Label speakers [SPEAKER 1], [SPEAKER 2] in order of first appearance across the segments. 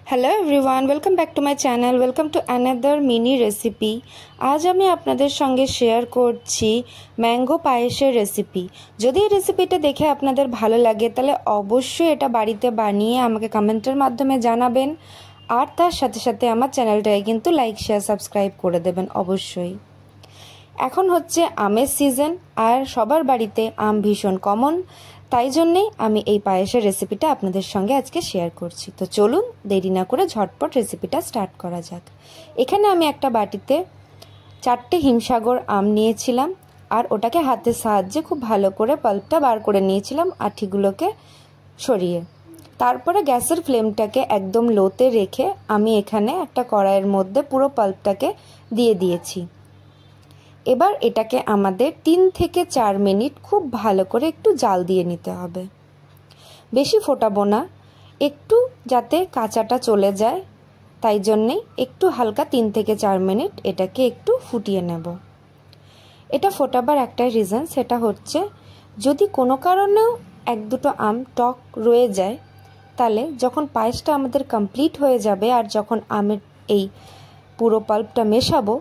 [SPEAKER 1] Hello everyone, welcome back to my channel. Welcome to another mini recipe. আজ আমি আপনাদের সঙ্গে শেয়ার করছি ম্যাঙ্গো পায়েসের রেসিপি। যদি এই রেসিপিটা দেখে আপনাদের ভালো লাগে তাহলে অবশ্যই এটা বাড়িতে বানিয়ে আমাকে কমেন্টের মাধ্যমে জানাবেন, আর তার সাথে সাথে আমার চ্যানেলটাকে কিন্তু লাইক শেয়ার সাবস্ক্রাইব করে দেবেন অবশ্যই। এখন হচ্ছে আমের সিজন, আর সবার বাড়িতে আম ভীষণ কমন, তাই জন্যেই আমি এই পায়েসের রেসিপিটা আপনাদের সঙ্গে আজকে শেয়ার করছি। তো চলুন দেরি না করে ঝটপট রেসিপিটা স্টার্ট করা যাক। এখানে আমি একটা বাটিতে 4টে হিমসাগর আম নিয়েছিলাম, আর ওটাকে হাতের সাহায্যে খুব ভালো করে পাল্পটা বার করে নিয়েছিলাম আঠিগুলোকে সরিয়ে। তারপরে গ্যাসের ফ্লেমটাকে একদম লোতে রেখে আমি এখানে একটা কড়াইয়ের মধ্যে পুরো পাল্পটাকে দিয়ে দিয়েছি। এবার এটাকে আমাদের 3 থেকে 4 মিনিট খুব ভালো করে একটু জাল দিয়ে নিতে হবে। বেশি ফোটাবো না, একটু যাতে কাঁচাটা চলে যায়, তাই জন্যেই একটু হালকা 3 থেকে 4 মিনিট এটাকে একটু ফুটিয়ে নেব। এটা ফোটাবার একটাই রিজন, সেটা হচ্ছে যদি কোনো কারণেও 1-2টো আম টক রয়ে যায়, তাহলে যখন পায়েসটা আমাদের কমপ্লিট হয়ে যাবে আর যখন আমের এই পুরো পাল্পটা মেশাবো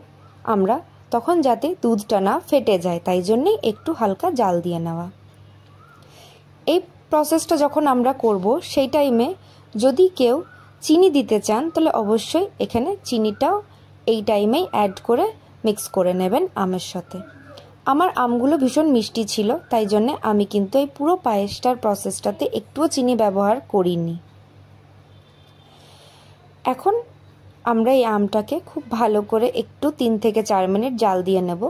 [SPEAKER 1] আমরা, তখন যাতে দুধটা না ফেটে যায়, তাই জন্যেই একটু হালকা জাল দিয়ে নেওয়া। এই প্রসেসটা যখন আমরা করব সেই টাইমে যদি কেউ চিনি দিতে চান তাহলে অবশ্যই এখানে চিনিটাও এই টাইমেই অ্যাড করে মিক্স করে নেবেন আমের সাথে। আমার আমগুলো ভীষণ মিষ্টি ছিল, তাই জন্যে আমি কিন্তু এই পুরো পায়েসটার প্রসেসটাতে একটুও চিনি ব্যবহার করিনি। এখন আমরা এই আমটাকে খুব ভালো করে একটু 3 থেকে 4 মিনিট জাল দিয়ে নেব।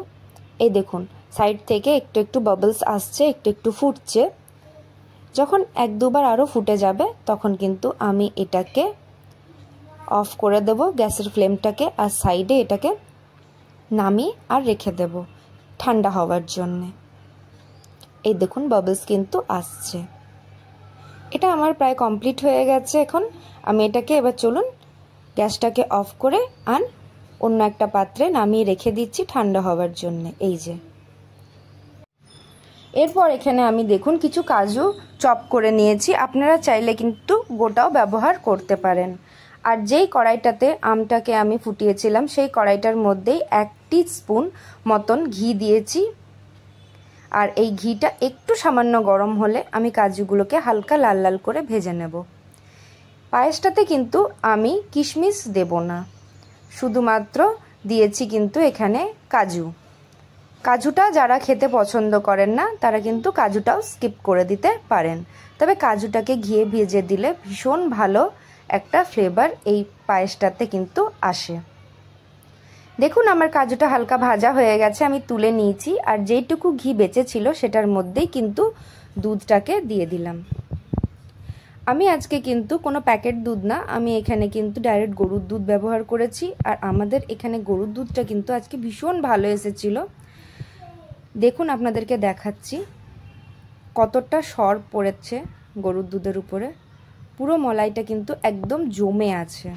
[SPEAKER 1] এই দেখুন সাইড থেকে একটু একটু বাবলস আসছে, একটু একটু ফুটছে। যখন 1-2বার আরও ফুটে যাবে তখন কিন্তু আমি এটাকে অফ করে দেব গ্যাসের ফ্লেমটাকে, আর সাইডে এটাকে নামিয়ে আর রেখে দেব ঠান্ডা হওয়ার জন্যে। এই দেখুন বাবলস কিন্তু আসছে। এটা আমার প্রায় কমপ্লিট হয়ে গেছে। এখন আমি এটাকে এবার চলুন গ্যাসটাকে অফ করে আর অন্য একটা পাত্রে নামিয়ে রেখে দিচ্ছি ঠান্ডা হওয়ার জন্য। এই যে এরপর এখানে আমি দেখুন কিছু কাজু চপ করে নিয়েছি, আপনারা চাইলে কিন্তু গোটাও ব্যবহার করতে পারেন। আর যেই কড়াইটাতে আমটাকে আমি ফুটিয়েছিলাম সেই কড়াইটার মধ্যেই 1 টিস্পুন মতন ঘি দিয়েছি, আর এই ঘিটা একটু সামান্য গরম হলে আমি কাজুগুলোকে হালকা লাল লাল করে ভেজে নেব। পায়েসটাতে কিন্তু আমি কিশমিশ দেব না, শুধুমাত্র দিয়েছি কিন্তু এখানে কাজুটা যারা খেতে পছন্দ করেন না তারা কিন্তু কাজুটাও স্কিপ করে দিতে পারেন, তবে কাজুটাকে ঘিয়ে ভেজে দিলে ভীষণ ভালো একটা ফ্লেভার এই পায়েসটাতে কিন্তু আসে। দেখুন আমার কাজুটা হালকা ভাজা হয়ে গেছে, আমি তুলে নিয়েছি, আর যেইটুকু ঘি বেঁচে ছিল সেটার মধ্যেই কিন্তু দুধটাকে দিয়ে দিলাম। আমি আজকে কিন্তু কোনো প্যাকেট দুধ না, আমি এখানে কিন্তু ডাইরেক্ট গরুর দুধ ব্যবহার করেছি, আর আমাদের এখানে গরুর দুধটা কিন্তু আজকে ভীষণ ভালো এসেছিল। দেখুন আপনাদেরকে দেখাচ্ছি কতটা সর পড়েছে গরুর দুধের উপরে, পুরো মলাইটা কিন্তু একদম জমে আছে।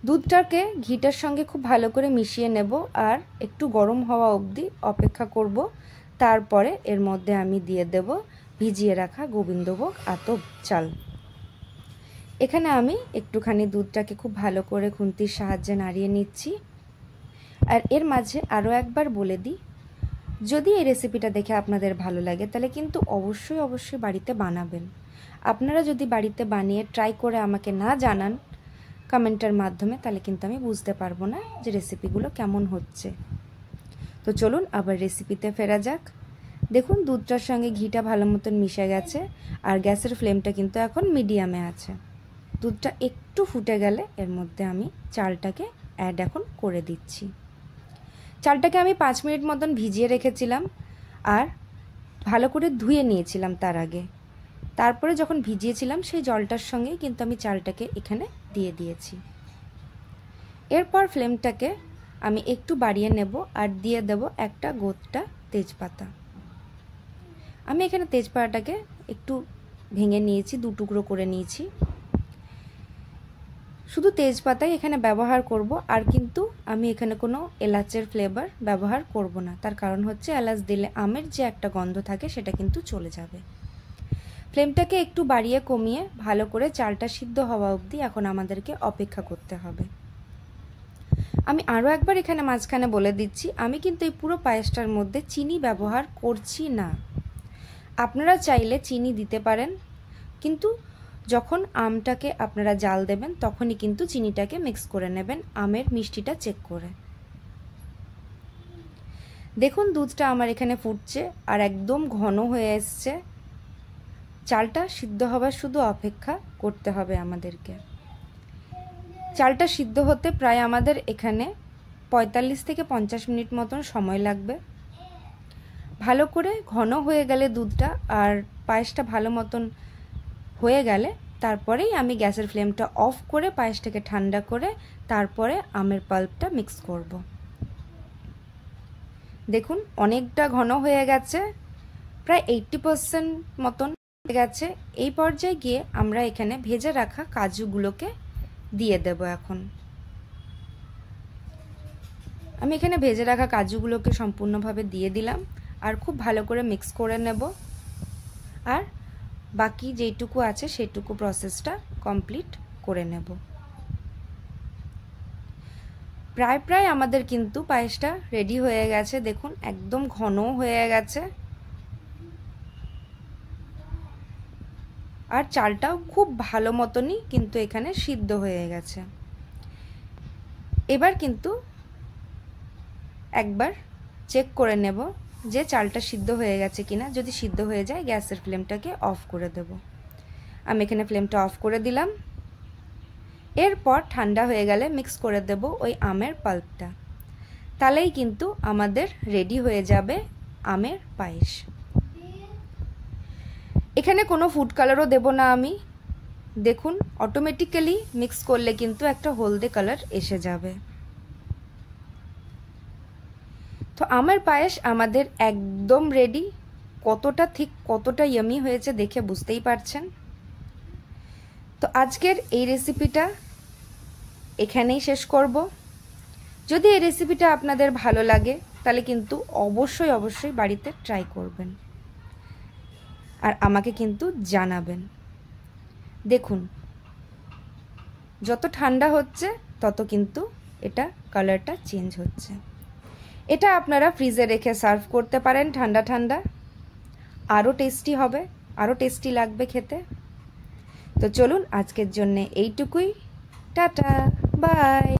[SPEAKER 1] দুধটাকে ঘিটার সঙ্গে খুব ভালো করে মিশিয়ে নেব আর একটু গরম হওয়া অবধি অপেক্ষা করব। তারপরে এর মধ্যে আমি দিয়ে দেব ভিজিয়ে রাখা গোবিন্দভোগ আতপ চাল। এখানে আমি একটুখানি দুধটাকে খুব ভালো করে খুন্তির সাহায্যে নাড়িয়ে নিচ্ছি। আর এর মাঝে আরও একবার বলে দিই, যদি এই রেসিপিটা দেখে আপনাদের ভালো লাগে তাহলে কিন্তু অবশ্যই অবশ্যই বাড়িতে বানাবেন। আপনারা যদি বাড়িতে বানিয়ে ট্রাই করে আমাকে না জানান কমেন্টের মাধ্যমে, তাহলে কিন্তু আমি বুঝতে পারবো না যে রেসিপিগুলো কেমন হচ্ছে। তো চলুন আবার রেসিপিতে ফেরা যাক। দেখুন দুধটার সঙ্গে ঘিটা ভালো মতন মিশে গেছে, আর গ্যাসের ফ্লেমটা কিন্তু এখন মিডিয়ামে আছে। দুধটা একটু ফুটে গেলে এর মধ্যে আমি চালটাকে অ্যাড এখন করে দিচ্ছি। চালটাকে আমি 5 মিনিট মতন ভিজিয়ে রেখেছিলাম আর ভালো করে ধুয়ে নিয়েছিলাম তার আগে। তারপরে যখন ভিজিয়েছিলাম সেই জলটার সঙ্গে কিন্তু আমি চালটাকে এখানে দিয়ে দিয়েছি। এরপর ফ্লেমটাকে আমি একটু বাড়িয়ে নেব আর দিয়ে দেব একটা গোটা তেজপাতা। আমি এখানে তেজপাতাটাকে একটু ভেঙে নিয়েছি, 2 টুকরো করে নিয়েছি। শুধু তেজপাতাই এখানে ব্যবহার করব, আর কিন্তু আমি এখানে কোনো এলাচের ফ্লেভার ব্যবহার করব না। তার কারণ হচ্ছে এলাচ দিলে আমের যে একটা গন্ধ থাকে সেটা কিন্তু চলে যাবে। ফ্লেমটাকে একটু বাড়িয়ে কমিয়ে ভালো করে চালটা সিদ্ধ হওয়া অবধি এখন আমাদেরকে অপেক্ষা করতে হবে। আমি আরও একবার এখানে মাঝখানে বলে দিচ্ছি, আমি কিন্তু এই পুরো পায়েসটার মধ্যে চিনি ব্যবহার করছি না। আপনারা চাইলে চিনি দিতে পারেন, কিন্তু যখন আমটাকে আপনারা জাল দেবেন তখনই কিন্তু চিনিটাকে মিক্স করে নেবেন আমের মিষ্টিটা চেক করে। দেখুন দুধটা আমার এখানে ফুটছে আর একদম ঘন হয়ে এসছে। চালটা সিদ্ধ হবার শুধু অপেক্ষা করতে হবে আমাদেরকে। চালটা সিদ্ধ হতে প্রায় আমাদের এখানে 45 থেকে 50 মিনিট মতন সময় লাগবে। ভালো করে ঘন হয়ে গেলে দুধটা আর পায়েসটা ভালো মতন হয়ে গেলে তারপরেই আমি গ্যাসের ফ্লেমটা অফ করে পায়েসটাকে ঠান্ডা করে তারপরে আমের পাল্পটা মিক্স করব। দেখুন অনেকটা ঘন হয়ে গেছে, প্রায় 80% মতন হয়ে গেছে। এই পর্যায়ে গিয়ে আমরা এখানে ভেজে রাখা কাজুগুলোকে দিয়ে দেব। এখন আমি এখানে ভেজে রাখা কাজুগুলোকে সম্পূর্ণভাবে দিয়ে দিলাম আর খুব ভালো করে মিক্স করে নেব। আর বাকি যেটুকু আছে সেটুকু প্রসেসটা কমপ্লিট করে নেব। প্রায় আমাদের কিন্তু পায়েসটা রেডি হয়ে গেছে। দেখুন একদম ঘন হয়ে গেছে আর চালটাও খুব ভালো মতনই কিন্তু এখানে সিদ্ধ হয়ে গেছে। এবার কিন্তু একবার চেক করে নেব যে চালটা সিদ্ধ হয়ে গেছে কিনা। যদি সিদ্ধ হয়ে যায় গ্যাসের ফ্লেমটাকে অফ করে দেব। আমি এখানে ফ্লেমটা অফ করে দিলাম। এরপর ঠান্ডা হয়ে গেলে মিক্স করে দেব ওই আমের পাল্পটা। তাহলেই কিন্তু আমাদের রেডি হয়ে যাবে আমের পায়েস। এখানে কোনো ফুড কালারও দেব না আমি। দেখুন অটোমেটিক্যালি মিক্স করলে কিন্তু একটা হলদে কালার এসে যাবে। তো আমের পায়েস আমাদের একদম রেডি। কতটা ঠিক কতটা ইয়ামি হয়েছে দেখে বুঝতেই পারছেন। তো আজকের এই রেসিপিটা এখানেই শেষ করব। যদি এই রেসিপিটা আপনাদের ভালো লাগে তাহলে কিন্তু অবশ্যই বাড়িতে ট্রাই করবেন আর আমাকে কিন্তু জানাবেন। দেখুন যত ঠান্ডা হচ্ছে তত কিন্তু এটা কালারটা চেঞ্জ হচ্ছে। এটা আপনারা ফ্রিজে রেখে সার্ভ করতে পারেন ঠান্ডা ঠান্ডা, আরও টেস্টি হবে, আরও টেস্টি লাগবে খেতে। তো চলুন আজকের জন্য এইটুকুই। Tata, by.